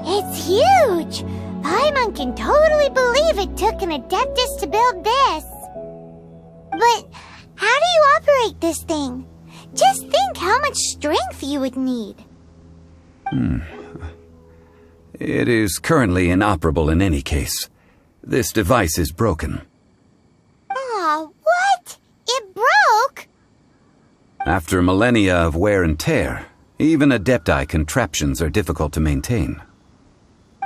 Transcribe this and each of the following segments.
It's huge! Paimon can totally believe it took an Adeptus to build this. But how do you operate this thing? Just think how much strength you would need. It is currently inoperable in any case. This device is broken. Aw, what? It broke? After millennia of wear and tear, even Adepti contraptions are difficult to maintain.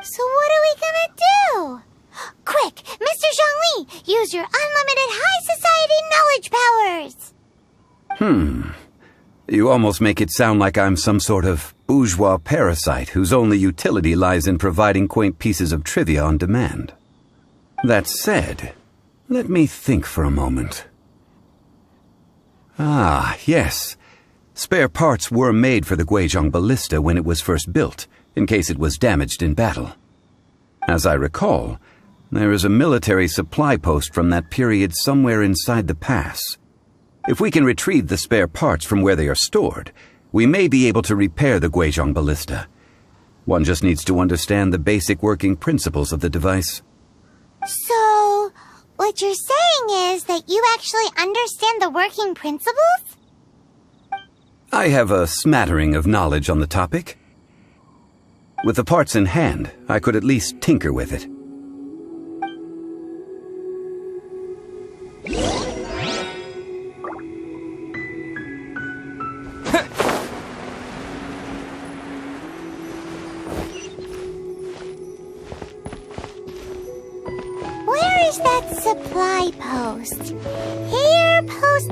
So what are we gonna do? Quick, Mr. Zhongli, use your unlimited high society knowledge powers! You almost make it sound like I'm some sort of bourgeois parasite whose only utility lies in providing quaint pieces of trivia on demand. That said, let me think for a moment. Ah, yes. Spare parts were made for the Guizhong ballista when it was first built, in case it was damaged in battle. As I recall, there is a military supply post from that period somewhere inside the pass. If we can retrieve the spare parts from where they are stored, we may be able to repair the Guizhong ballista. One just needs to understand the basic working principles of the device. So, what you're saying is that you actually understand the working principles? I have a smattering of knowledge on the topic. With the parts in hand, I could at least tinker with it. Where is that supply post? Here, post...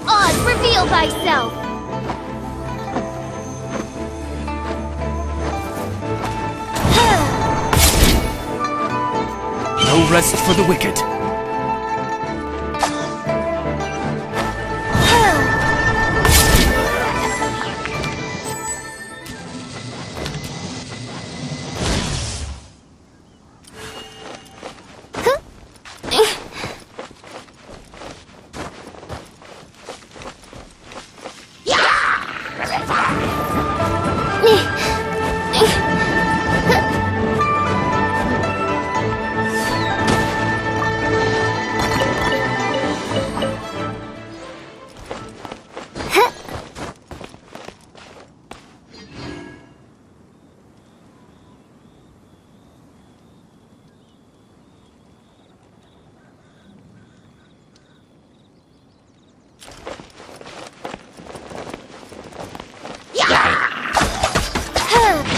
Oz, reveal thyself! No rest for the wicked.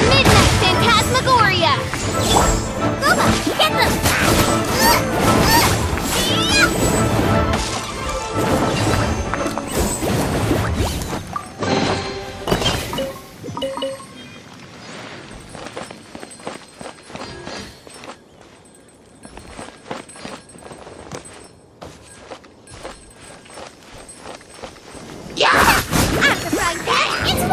Midnight Phantasmagoria! Guma, get them! I'm the frying pan! It's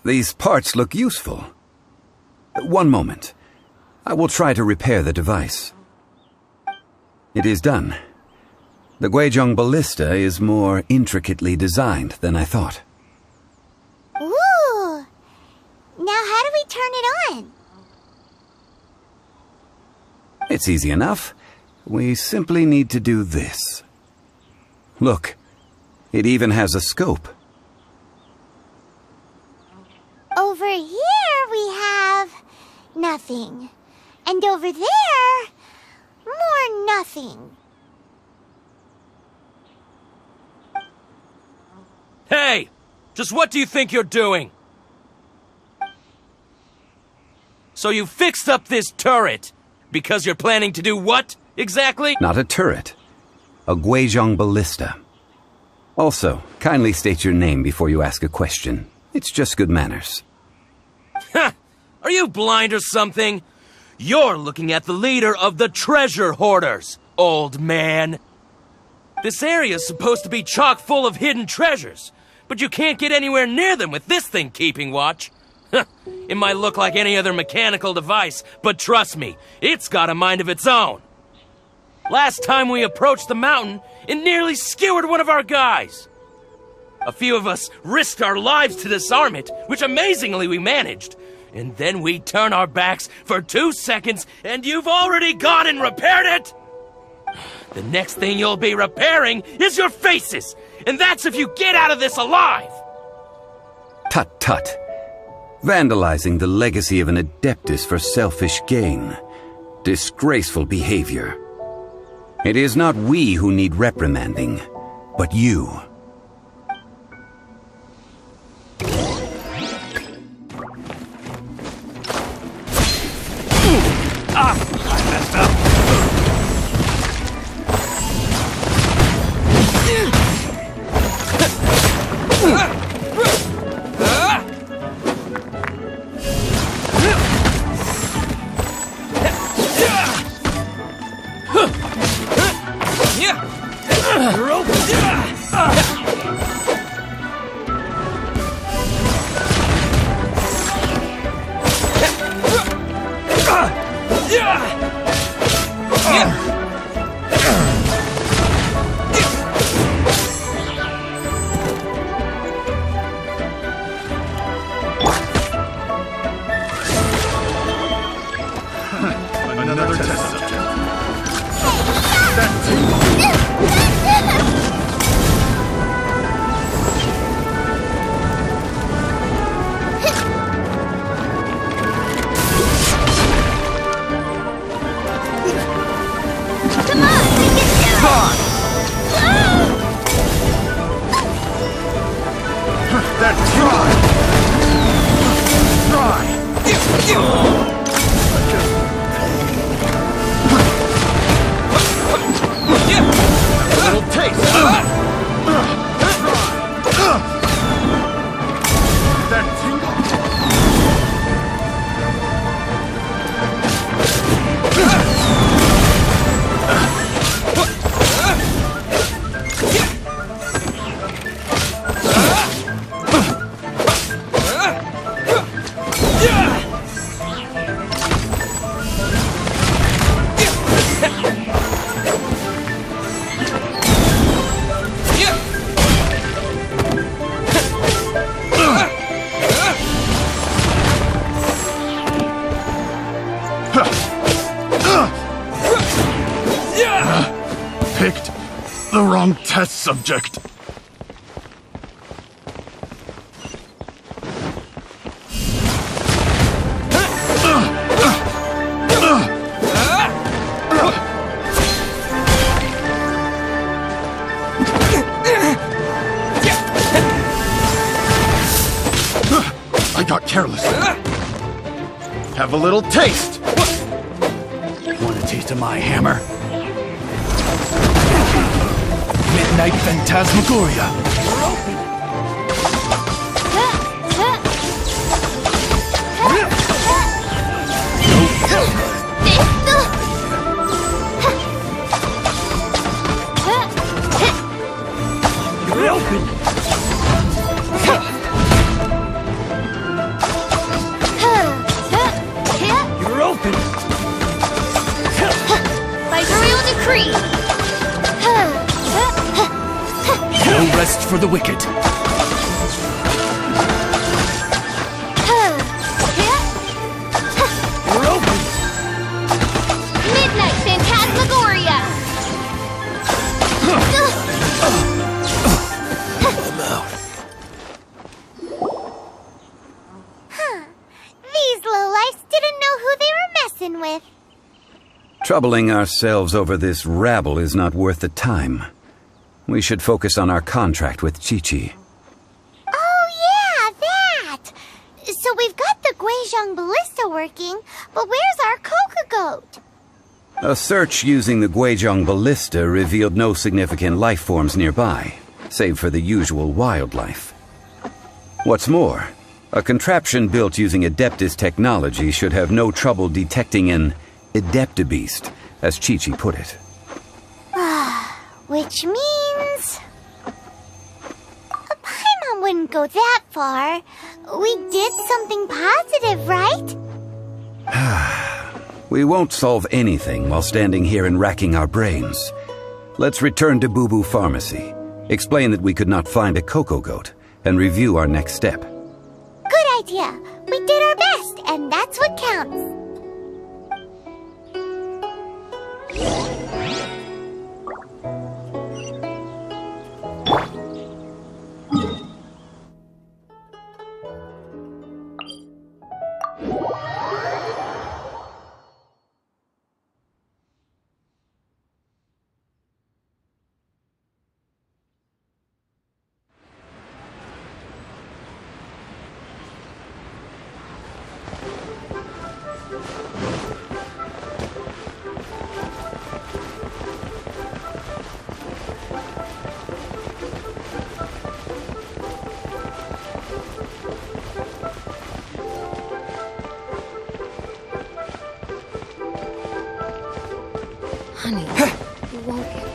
These parts look useful. One moment. I will try to repair the device. It is done. The Guizhong Ballista is more intricately designed than I thought. Ooh! Now how do we turn it on? It's easy enough. We simply need to do this. Look, it even has a scope. Over here we have nothing. And over there, more nothing. Hey! Just what do you think you're doing? So you fixed up this turret because you're planning to do what, exactly? Not a turret. A Guizhong Ballista. Also, kindly state your name before you ask a question. It's just good manners. Ha! Are you blind or something? You're looking at the leader of the treasure hoarders, old man. This area's supposed to be chock full of hidden treasures, but you can't get anywhere near them with this thing keeping watch. It might look like any other mechanical device, but trust me, it's got a mind of its own. Last time we approached the mountain, it nearly skewered one of our guys. A few of us risked our lives to disarm it, which amazingly we managed. And then we turn our backs for 2 seconds, and you've already gone and repaired it! The next thing you'll be repairing is your faces, and that's if you get out of this alive! Tut tut. Vandalizing the legacy of an Adeptus for selfish gain. Disgraceful behavior. It is not we who need reprimanding, but you. I messed up. Another test subject. Come on, we can do it! That's try! A little taste! That tingle! Picked the wrong test subject. I got careless. Have a little taste. Want a taste of my hammer? Midnight Phantasmagoria. You're open. rest for the wicked. We're open! Midnight Phantasmagoria! I'm out. These lowlifes didn't know who they were messing with. Troubling ourselves over this rabble is not worth the time. We should focus on our contract with Chi-Chi. Oh yeah, that! So we've got the Guizhong Ballista working, but where's our Coca Goat? A search using the Guizhong Ballista revealed no significant life forms nearby, save for the usual wildlife. What's more, a contraption built using Adeptus technology should have no trouble detecting an Adeptabeast, as Chi-Chi put it. Which means... Paimon wouldn't go that far. We did something positive, right? We won't solve anything while standing here and racking our brains. Let's return to Boo Boo Pharmacy, explain that we could not find a Coco Goat, and review our next step. Good idea. We did our best, and that's what counts. Honey, you won't get...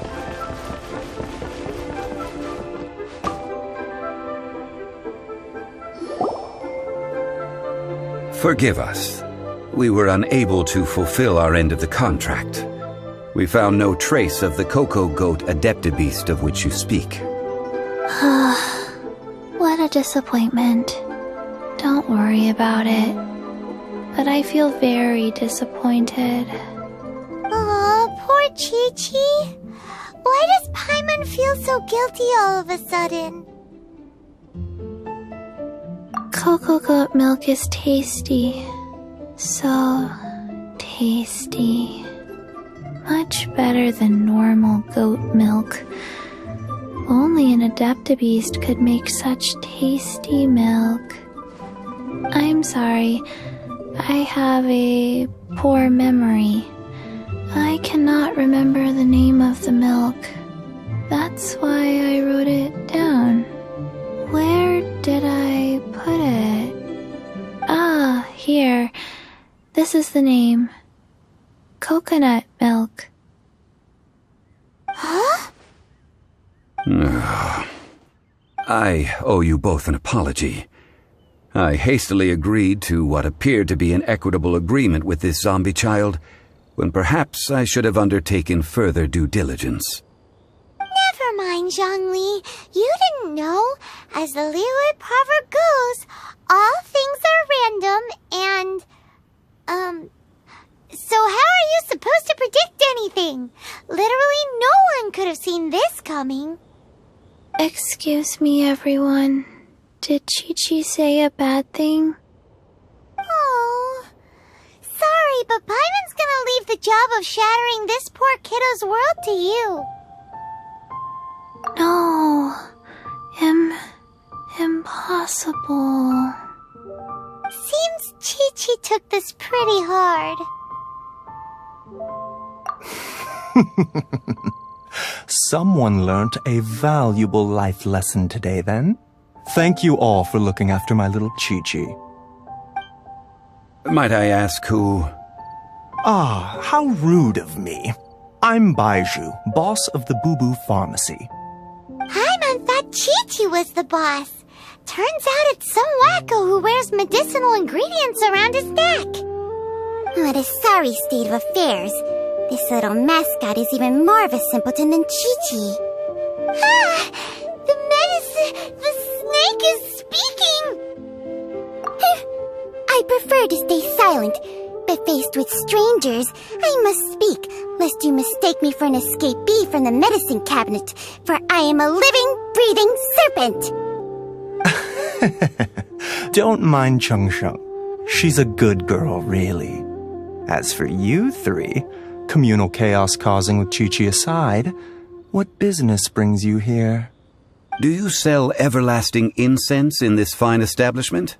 Forgive us. We were unable to fulfill our end of the contract. We found no trace of the Coco Goat Adeptabeast of which you speak. What a disappointment. Don't worry about it. But I feel very disappointed. Aw, poor Chi-Chi. Why does Paimon feel so guilty all of a sudden? Cocoa goat milk is tasty. So tasty. Much better than normal goat milk. Only an Adeptabeast could make such tasty milk. I'm sorry. I have a poor memory. I cannot remember the name of the milk. That's why I wrote it down. Where did I put it? Ah, here. This is the name. Coconut milk. Huh? I owe you both an apology. I hastily agreed to what appeared to be an equitable agreement with this zombie child, when perhaps I should have undertaken further due diligence. Never mind, Zhongli. You didn't know. As the Liyue proverb goes, all things are random and... So how are you supposed to predict anything? Literally no one could have seen this coming. Excuse me, everyone. Did Chi-Chi say a bad thing? Oh, sorry, but Paimon's gonna leave the job of shattering this poor kiddo's world to you. No. Impossible. Seems Chi-Chi took this pretty hard. Someone learnt a valuable life lesson today, then. Thank you all for looking after my little Chi-Chi. Might I ask who... Ah, how rude of me. I'm Baiju, boss of the Boo Boo Pharmacy. Paimon thought Chi-Chi was the boss. Turns out it's some wacko who wears medicinal ingredients around his neck. What a sorry state of affairs. This little mascot is even more of a simpleton than Chi-Chi. Ah! The The snake is speaking! I prefer to stay silent, but faced with strangers, I must speak, lest you mistake me for an escapee from the medicine cabinet, for I am a living, breathing serpent! Don't mind Chung Sheng. She's a good girl, really. As for you three, communal chaos causing with Chi-Chi aside, what business brings you here? Do you sell everlasting incense in this fine establishment?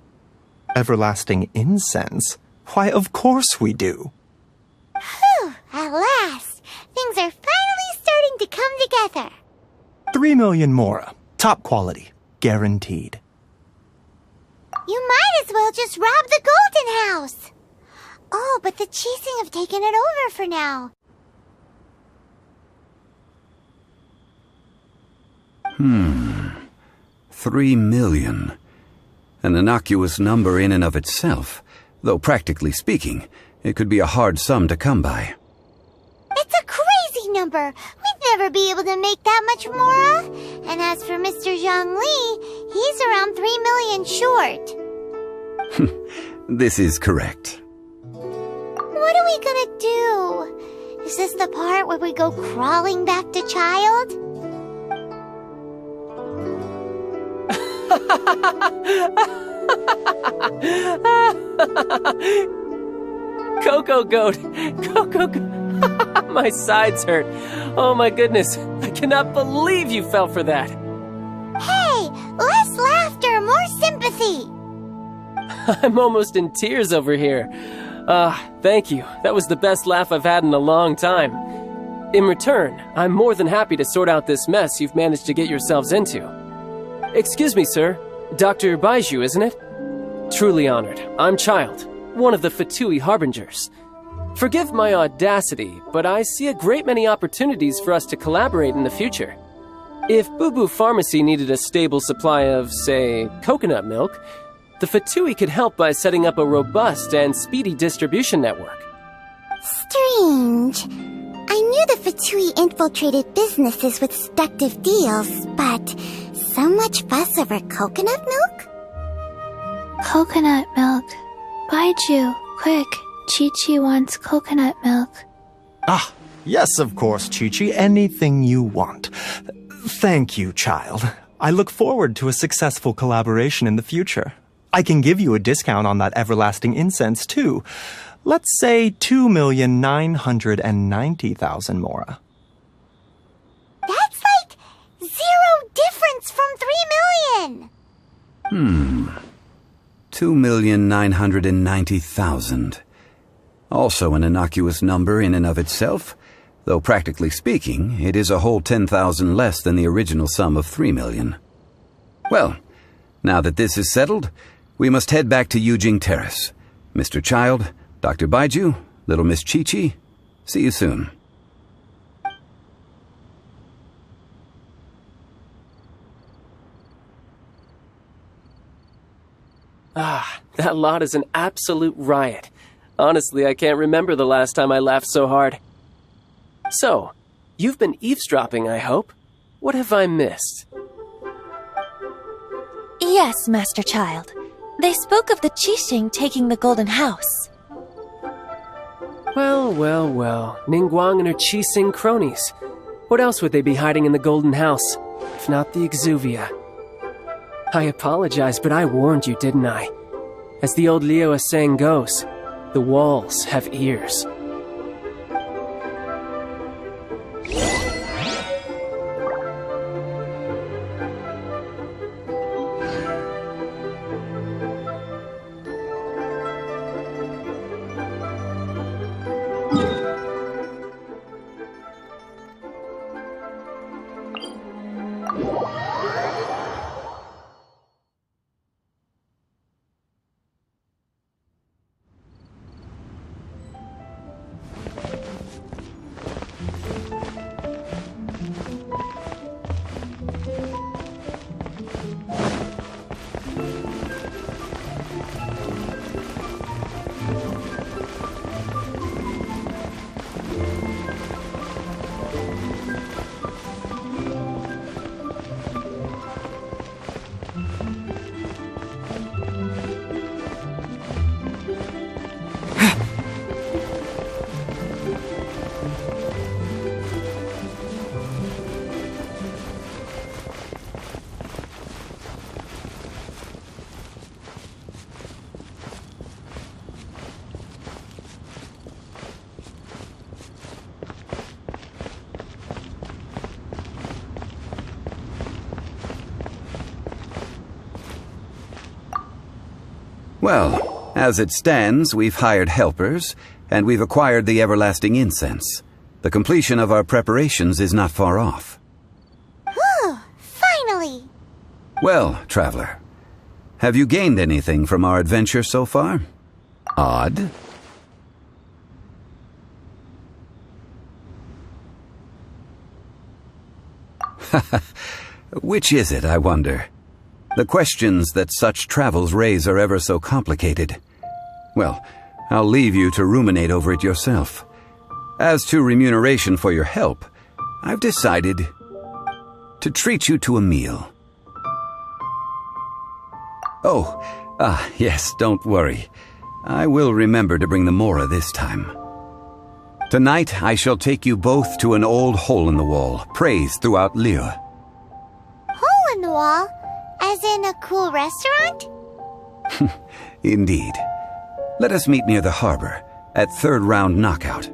Everlasting incense? Why, of course we do. Whew, at last! Things are finally starting to come together. 3 million mora. Top quality. Guaranteed. You might as well just rob the Golden House! Oh, but the Chising have taken it over for now. 3 million. An innocuous number in and of itself, though practically speaking, it could be a hard sum to come by. It's a crazy number! We'd never be able to make that much mora. And as for Mr. Zhang Li, he's around 3 million short. This is correct. What are we gonna do? Is this the part where we go crawling back to child? Coco Goat! Coco My sides hurt. Oh my goodness. I cannot believe you fell for that. Hey, less laughter, more sympathy. I'm almost in tears over here. Thank you. That was the best laugh I've had in a long time. In return, I'm more than happy to sort out this mess you've managed to get yourselves into. Excuse me, sir. Dr. Baiju, isn't it? Truly honored. I'm Child, one of the Fatui Harbingers. Forgive my audacity, but I see a great many opportunities for us to collaborate in the future. If Boo Boo Pharmacy needed a stable supply of, say, coconut milk, the Fatui could help by setting up a robust and speedy distribution network. Strange. I knew the Fatui infiltrated businesses with seductive deals, but so much fuss over coconut milk? Coconut milk. Baiju, quick. Chi-Chi wants coconut milk. Ah, yes, of course, Chi-Chi. Anything you want. Thank you, Child. I look forward to a successful collaboration in the future. I can give you a discount on that everlasting incense, too. Let's say 2,990,000 mora. That's like 0 difference from 3 million. 2,990,000. Also an innocuous number in and of itself, though practically speaking, it is a whole 10,000 less than the original sum of 3 million. Well, now that this is settled, we must head back to Yujing Terrace. Mr. Child, Dr. Baiju, little Miss Chi-Chi, see you soon. That lot is an absolute riot. Honestly, I can't remember the last time I laughed so hard. So, you've been eavesdropping, I hope? What have I missed? Yes, Master Child. They spoke of the Qixing taking the Golden House. Well, Ningguang and her Qixing cronies. What else would they be hiding in the Golden House, if not the Exuvia? I apologize, but I warned you, didn't I? As the old Liu saying goes, the walls have ears. Well, as it stands, we've hired helpers, and we've acquired the everlasting incense. The completion of our preparations is not far off. Whew, finally! Well, traveler, have you gained anything from our adventure so far? Odd? Which is it, I wonder? The questions that such travels raise are ever so complicated. Well, I'll leave you to ruminate over it yourself. As to remuneration for your help, I've decided to treat you to a meal. Oh, yes, don't worry. I will remember to bring the Mora this time. Tonight, I shall take you both to an old hole-in-the-wall, praised throughout Liyue. Hole in the wall? As in a cool restaurant? Indeed. Let us meet near the harbor, at third round knockout.